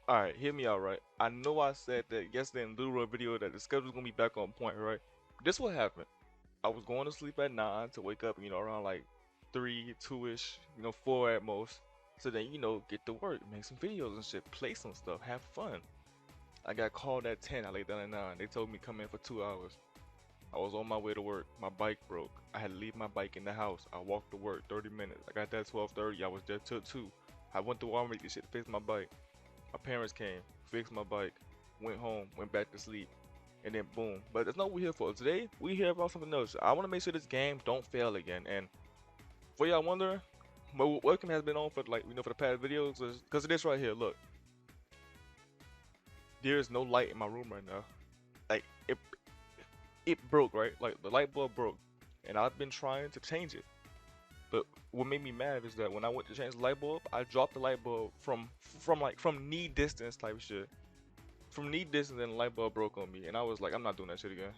Alright, hear me out, right? I know I said that yesterday in the Luro video that the schedule's gonna be back on point, right? This what happened. I was going to sleep at 9 to wake up, around like 3, 2-ish, 4 at most. So then, get to work, make some videos and shit, play some stuff, have fun. I got called at 10, I laid down at 9. They told me come in for 2 hours. I was on my way to work, my bike broke. I had to leave my bike in the house. I walked to work 30 minutes. I got there at 12:30, I was there till 2. I went to Walmart to get shit to fix my bike. My parents came, fixed my bike, went home, went back to sleep, and then boom. But that's not what we're here for. Today, we here about something else. I want to make sure this game don't fail again. And for y'all wondering, my webcam has been on for for the past videos, because of this right here. Look, there is no light in my room right now. Like it broke, right? Like the light bulb broke, and I've been trying to change it. But what made me mad is that when I went to change the light bulb, I dropped the light bulb from knee distance type shit. From knee distance, and the light bulb broke on me, and I was like, I'm not doing that shit again.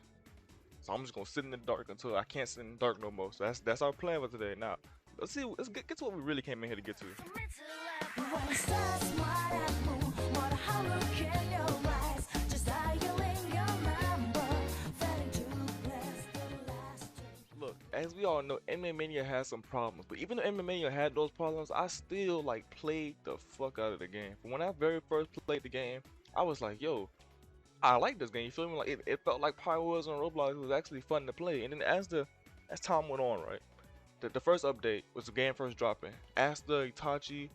So I'm just gonna sit in the dark until I can't sit in the dark no more. So that's our plan for today. Now, let's get to what we really came in here to get to. Look, as we all know, Mania has some problems, but even though Mania had those problems, I still like played the fuck out of the game. When I very first played the game, I was like, yo, I like this game. You feel me? Like it felt like Power Wars on Roblox. It was actually fun to play. And then as time went on, right? The first update was the game first dropping. Asta, Itachi,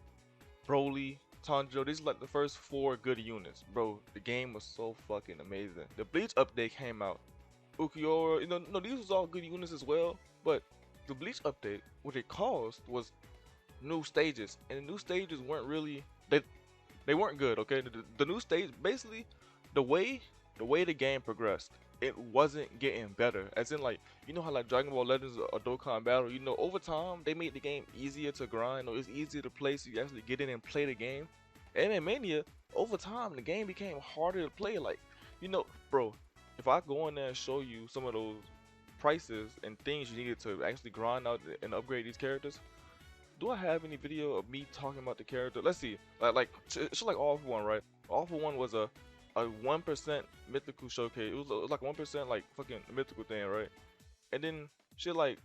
Broly, Tanjiro. These are like the first 4 good units, bro. The game was so fucking amazing. The Bleach update came out. Ukiora, no, these was all good units as well. But the Bleach update, what it caused was new stages, and the new stages weren't really they weren't good. Okay, the new stage basically the way the game progressed, it wasn't getting better. As in, like, how like Dragon Ball Legends or Dokkan Battle, over time they made the game easier to grind, or it's easier to play, so you actually get in and play the game. And in Mania, over time the game became harder to play. Like, bro, if I go in there and show you some of those prices and things you needed to actually grind out and upgrade these characters, do I have any video of me talking about the character? Let's see. It's like All For One, right? All For One was a 1% mythical showcase. It was like 1% like fucking mythical thing, right? And then shit like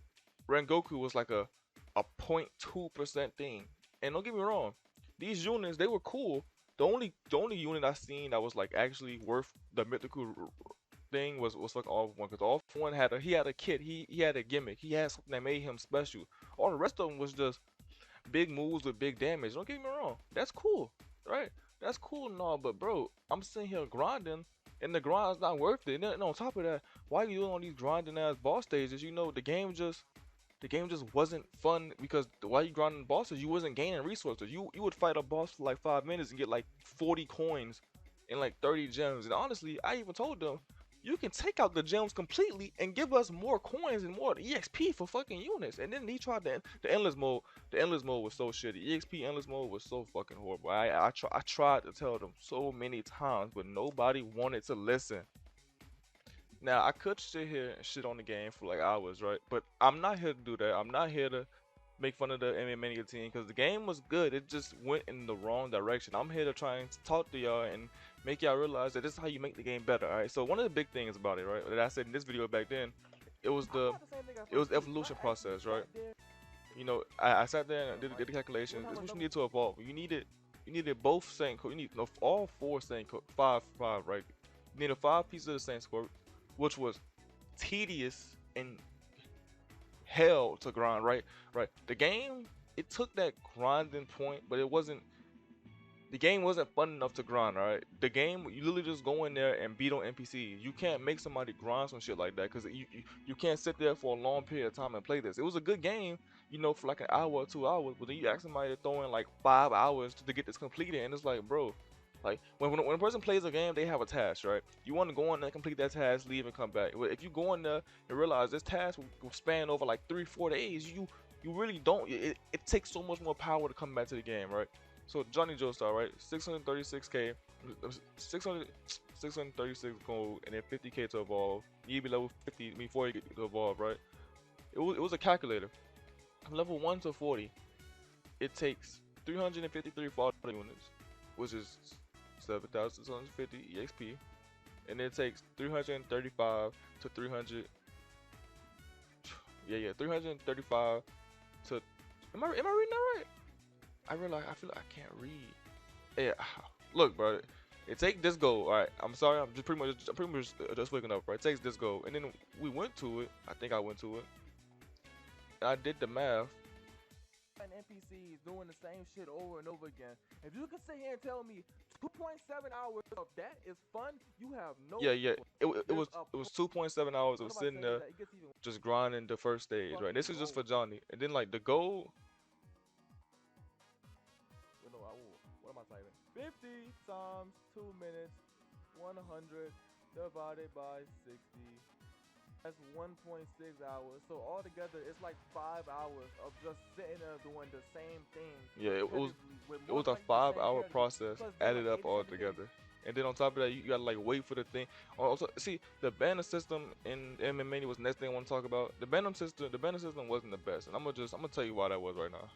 Rengoku was like a 0.2% thing. And don't get me wrong, these units, they were cool. The only unit I seen that was like actually worth the mythical thing was fucking All For One, because All For One had a kit, he had a gimmick, he had something that made him special. All the rest of them was just big moves with big damage. Don't get me wrong, that's cool, right? That's cool and all, but bro, I'm sitting here grinding, and the grind's not worth it. And on top of that, why are you doing all these grinding ass boss stages? The game just wasn't fun, because while you grinding bosses, you wasn't gaining resources. You would fight a boss for like 5 minutes and get like 40 coins and like 30 gems. And honestly, I even told them, you can take out the gems completely and give us more coins and more EXP for fucking units. And then he tried the endless mode. The endless mode was so shitty. EXP endless mode was so fucking horrible. I tried to tell them so many times, but nobody wanted to listen. Now, I could sit here and shit on the game for like hours, right? But I'm not here to do that. I'm not here to make fun of the MMA team, because the game was good. It just went in the wrong direction. I'm here to try and talk to y'all and make y'all realize that this is how you make the game better. Alright, so one of the big things about it, right, that I said in this video back then, it was the evolution process, right? I sat there and did the calculations. This is what you need to evolve. You needed both Saint Code. You need, no, all 4 Saint Code, five, right? You needed 5 pieces of the Saint Code, which was tedious and hell to grind, right? Right. The game, it took that grinding point, but it wasn't. The game wasn't fun enough to grind, right? The game, you literally just go in there and beat on NPCs. You can't make somebody grind some shit like that, because you can't sit there for a long period of time and play this. It was a good game, for like an hour or 2 hours, but then you ask somebody to throw in like 5 hours to get this completed, and it's like, bro, like when a person plays a game, they have a task, right? You want to go in there, complete that task, leave and come back. But if you go in there and realize this task will span over like 3-4 days, you really don't. It takes so much more power to come back to the game, right? So Johnny Joestar, right? 636k, 600, 636 gold, and then 50k to evolve. You be level 50 before you get to evolve, right? It was a calculator. Level 1 to 40, it takes 353 fall units, which is 7,650 EXP, and it takes 335 to 300. Yeah, 335 to. Am I reading that right? I realize I feel like I can't read. Yeah, look, bro. It takes this goal. All right, I'm sorry. I'm pretty much just waking up. Right, it takes this goal, and then we went to it. I think I went to it. And I did the math. And NPCs doing the same shit over and over again. If you can sit here and tell me 2.7 hours of that is fun, you have no. Yeah. It was 2.7 hours of sitting there just grinding the first stage. Right. This is just for Johnny, and then like the goal. You know, what am I typing? 50 times 2 minutes, 100 divided by 60. That's 1.6 hours. So altogether, it's like 5 hours of just sitting there doing the same thing. Yeah, it was a 5-hour process added up all together. And then on top of that, you gotta like wait for the thing. Also, see, the banner system in MMA was the next thing I want to talk about. The banner system wasn't the best, and I'm gonna tell you why that was right now.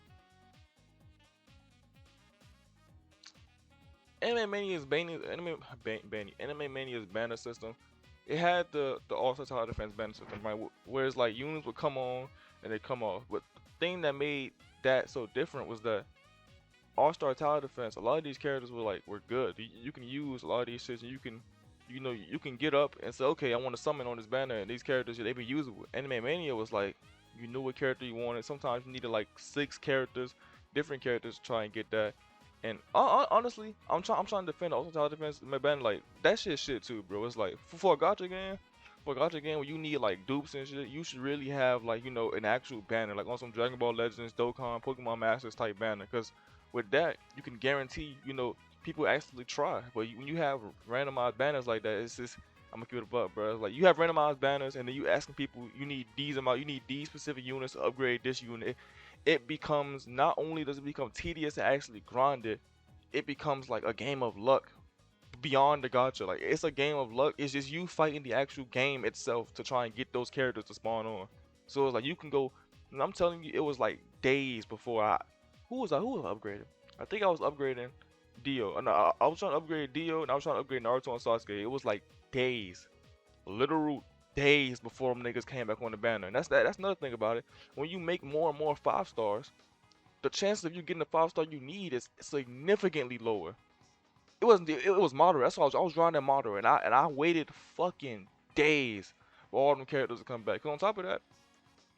Anime Mania's banner system. It had the All-Star Tower Defense banner system, right? Whereas like units would come on and they come off. But the thing that made that so different was that All-Star Tower Defense, a lot of these characters were good. You can use a lot of these shits, and you can get up and say, okay, I want to summon on this banner, and these characters they be usable. Anime Mania was like you knew what character you wanted. Sometimes you needed like 6 characters, different characters to try and get that. And honestly, I'm trying to defend the Ultimate Tower Defense. My band like that shit too, bro. It's like for a gacha game where you need like dupes and shit, you should really have like an actual banner, like on some Dragon Ball Legends, Dokkan, Pokemon Masters type banner. Cause with that, you can guarantee people actually try. But when you have randomized banners like that, it's just I'm gonna give it a buck, bro. Like you have randomized banners, and then you asking people, you need these specific units to upgrade this unit. It becomes not only does it become tedious to actually grind it, it becomes like a game of luck beyond the gacha. Like it's a game of luck. It's just you fighting the actual game itself to try and get those characters to spawn on. So it's like you can go. And I'm telling you, it was like days before who was upgrading? I think I was upgrading Dio. No, I was trying to upgrade Dio, and I was trying to upgrade Naruto and Sasuke. It was like days, literal days before them niggas came back on the banner. And that's another thing about it. When you make more and more 5 stars, the chances of you getting the 5-star you need is significantly lower. It was moderate. That's why I was grinding moderate, and I waited fucking days for all them characters to come back. Cause on top of that,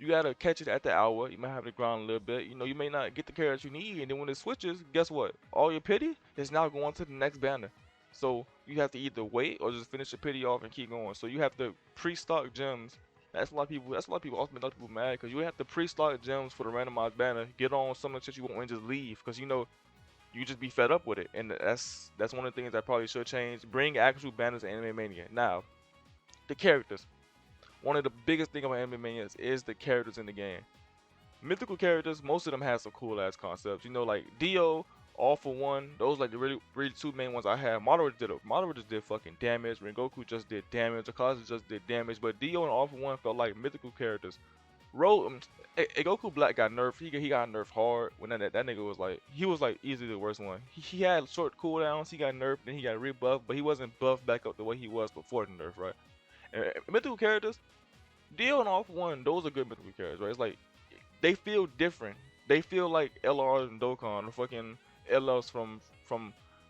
you gotta catch it at the hour. You might have to grind a little bit. You may not get the characters you need, and then when it switches, guess what? All your pity is now going to the next banner. So you have to either wait or just finish the pity off and keep going. So you have to pre-stock gems. That's a lot of people. That's a lot of people. Also, a lot of people mad because you have to pre-stock gems for the randomized banner. Get on some of the shit you want and just leave because you just be fed up with it. And that's one of the things that probably should change. Bring actual banners to Anime Mania. Now, the characters. One of the biggest thing about Anime Mania is the characters in the game. Mythical characters, most of them have some cool ass concepts. Like Dio, All For One, those like the really 2 main ones I have. Madara just did fucking damage. Rengoku just did damage. Akaza just did damage. But Dio and All For One felt like mythical characters. Goku Black got nerfed. He got nerfed hard when that nigga was like easily the worst one. He had short cooldowns. He got nerfed, then he got rebuffed, but he wasn't buffed back up the way he was before the nerf, right? And mythical characters, Dio and All For One, those are good mythical characters, right? It's like they feel different. They feel like LRs and Dokkan or fucking LLs from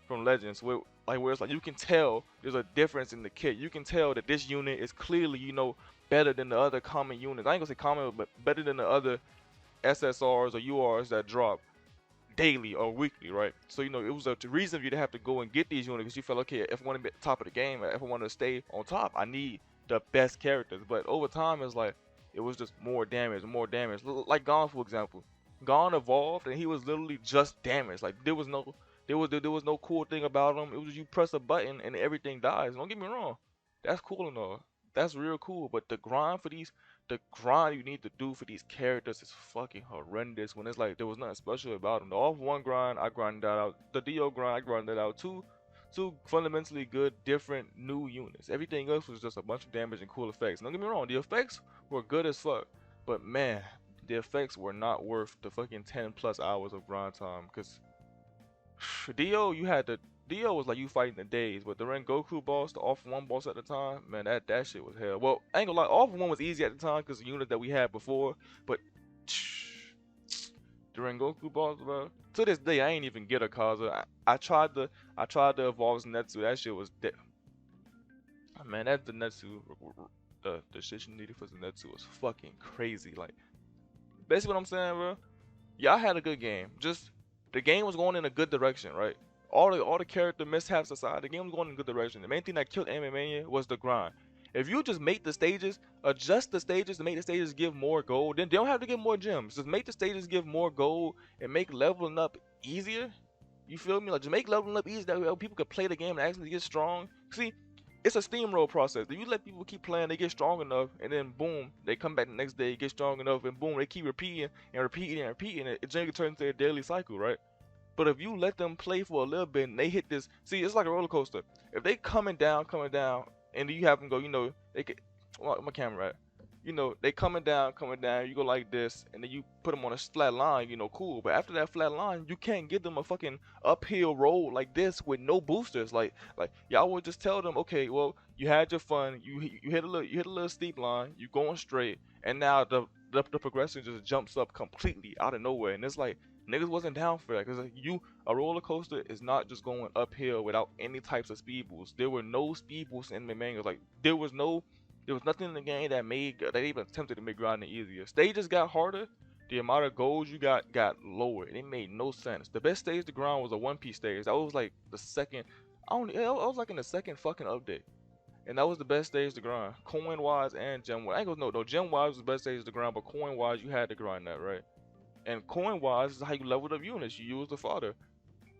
Legends, where it's like you can tell there's a difference in the kit. You can tell that this unit is clearly better than the other common units. I ain't gonna say common, but better than the other SSRs or URs that drop daily or weekly, right? So it was a reason for you to have to go and get these units because you felt okay. If I want to be at the top of the game, if I want to stay on top, I need the best characters. But over time, it's like it was just more damage, more damage. Like Gon, for example, Gon evolved and he was literally just damage. Like there was no cool thing about him. It was you press a button and everything dies. Don't get me wrong, that's cool and all. That's real cool. But the grind you need to do for these characters is fucking horrendous. When it's like there was nothing special about them. The All For One grind, I grinded that out. The Dio grind, I grinded that out. Two fundamentally good, different new units. Everything else was just a bunch of damage and cool effects. Don't get me wrong, the effects were good as fuck. But man, the effects were not worth the fucking 10+ hours of grind time. Cause Dio, you had to Dio was like you fighting the days, but the Rengoku boss, the All for One boss at the time, man, that shit was hell. Well, I ain't gonna lie, All for One was easy at the time because the unit that we had before, but the Rengoku boss, bro. To this day, I ain't even get a Kaza. I tried to evolve Zenitsu. That shit was man, that Zenitsu, the shit you needed for Zenitsu was fucking crazy. Like, basically what I'm saying, bro. Y'all had a good game. Just the game was going in a good direction, right? All the character mishaps aside, the game was going in a good direction. The main thing that killed Anime Mania was the grind. If you just make the stages, adjust the stages to make the stages give more gold, then they don't have to give more gems. Just make the stages give more gold and make leveling up easier. You feel me? Like just make leveling up easy that way people could play the game and actually get strong. See, it's a steamroll process. If you let people keep playing, they get strong enough, and then boom, they come back the next day, get strong enough, and boom, they keep repeating and repeating and repeating. It generally turns into a daily cycle, right? But if you let them play for a little bit and they hit this, see, it's like a roller coaster. If they coming down, and you have them go, they get, well, my camera at? They coming down, you go like this, and then you put them on a flat line, cool. But after that flat line, you can't give them a fucking uphill roll like this with no boosters. Like y'all would just tell them, okay, well, you had your fun, you hit a little steep line, you going straight, and now the progression just jumps up completely out of nowhere, and it's like niggas wasn't down for that because a roller coaster is not just going uphill without any types of speed boosts. There were no speed boosts in the manga. Like there was nothing in the game that even attempted to make grinding easier. Stages got harder. The amount of goals you got lower. It made no sense. The best stage to grind was a One Piece stage. That was like the second. I don't. I was like in the second fucking update, and that was the best stage to grind, coin wise and gem wise. I ain't gonna no. Gem wise was the best stage to grind, but coin wise you had to grind that, right? And coin wise is how you leveled up units. You used the fodder.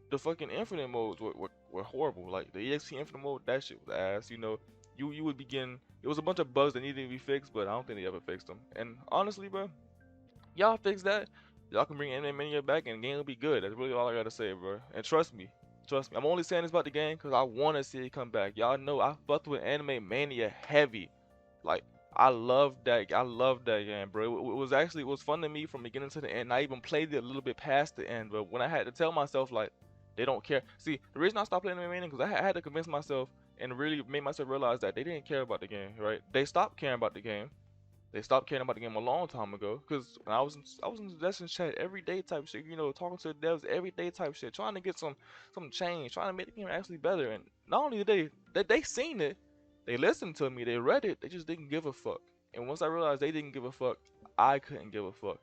The fucking infinite modes were horrible. Like the EXP infinite mode, that shit was ass. You would begin. It was a bunch of bugs that needed to be fixed, but I don't think they ever fixed them. And honestly, bro, y'all fix that, y'all can bring Anime Mania back and the game will be good. That's really all I gotta say, bro. And trust me. I'm only saying this about the game because I want to see it come back. Y'all know I fucked with Anime Mania heavy. Like I love that. I love that game, bro. It was fun to me from beginning to the end. I even played it a little bit past the end, but when I had to tell myself like they don't care. See, the reason I stopped playing Anime Mania because I had to convince myself and really made myself realize that they didn't care about the game, right? They stopped caring about the game. They stopped caring about the game a long time ago. Cause when I was in the Destiny chat every day type shit, talking to the devs every day type shit, trying to get some change, trying to make the game actually better. And not only did they seen it, they listened to me, they read it, they just didn't give a fuck. And once I realized they didn't give a fuck, I couldn't give a fuck.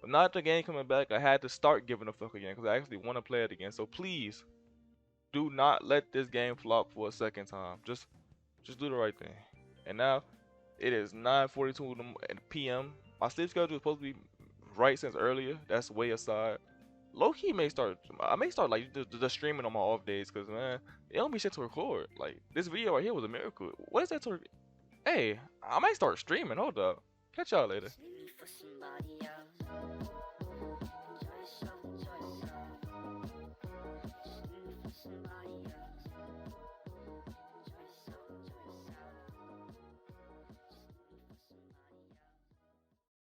But now that the game coming back, I had to start giving a fuck again, cause I actually want to play it again. So please, do not let this game flop for a second time. Just do the right thing. And now it is 9:42 p.m. My sleep schedule is supposed to be right since earlier. That's way aside. Low key I may start like the streaming on my off days, cause man, it don't be shit to record. Like this video right here was a miracle. What is that to? Hey, I might start streaming. Hold up. Catch y'all later.